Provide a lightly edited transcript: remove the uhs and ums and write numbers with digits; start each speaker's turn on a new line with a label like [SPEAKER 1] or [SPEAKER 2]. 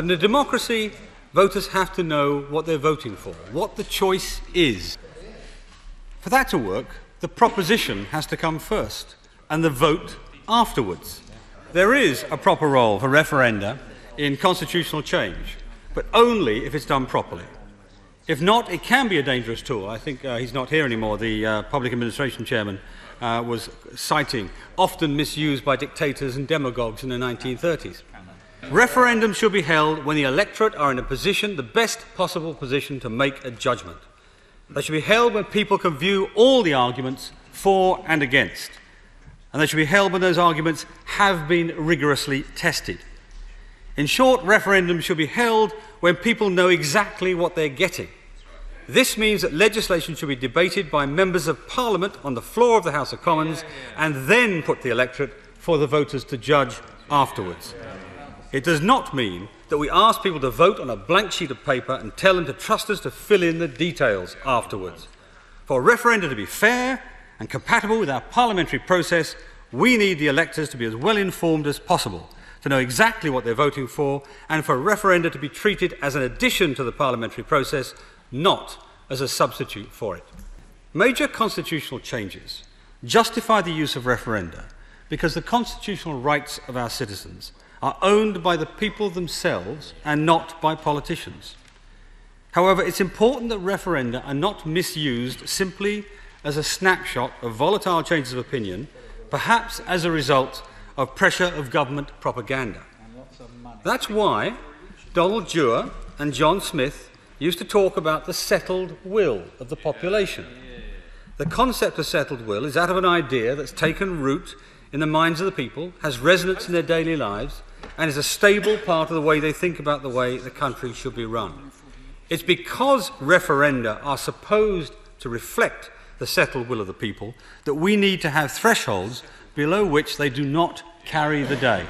[SPEAKER 1] But in a democracy, voters have to know what they're voting for, what the choice is. For that to work, the proposition has to come first, and the vote afterwards. There is a proper role for referenda in constitutional change, but only if it's done properly. If not, it can be a dangerous tool. I think he's not here anymore. The public administration chairman was citing often misused by dictators and demagogues in the 1930s. Referendums should be held when the electorate are in a position, the best possible position, to make a judgment. They should be held when people can view all the arguments for and against. And they should be held when those arguments have been rigorously tested. In short, referendums should be held when people know exactly what they're getting. This means that legislation should be debated by members of Parliament on the floor of the House of Commons and then put to the electorate for the voters to judge afterwards. It does not mean that we ask people to vote on a blank sheet of paper and tell them to trust us to fill in the details afterwards. For a referendum to be fair and compatible with our parliamentary process, we need the electors to be as well informed as possible, to know exactly what they're voting for, and for a referendum to be treated as an addition to the parliamentary process, not as a substitute for it. Major constitutional changes justify the use of referenda because the constitutional rights of our citizens are owned by the people themselves and not by politicians. However, it's important that referenda are not misused simply as a snapshot of volatile changes of opinion, perhaps as a result of pressure of government propaganda. That's why 𝗿𝗲𝗳𝗏 and John Smith used to talk about the settled will of the population. The concept of settled will is that of an idea that's taken root in the minds of the people, has resonance in their daily lives, and is a stable part of the way they think about the way the country should be run. It's because referenda are supposed to reflect the settled will of the people that we need to have thresholds below which they do not carry the day.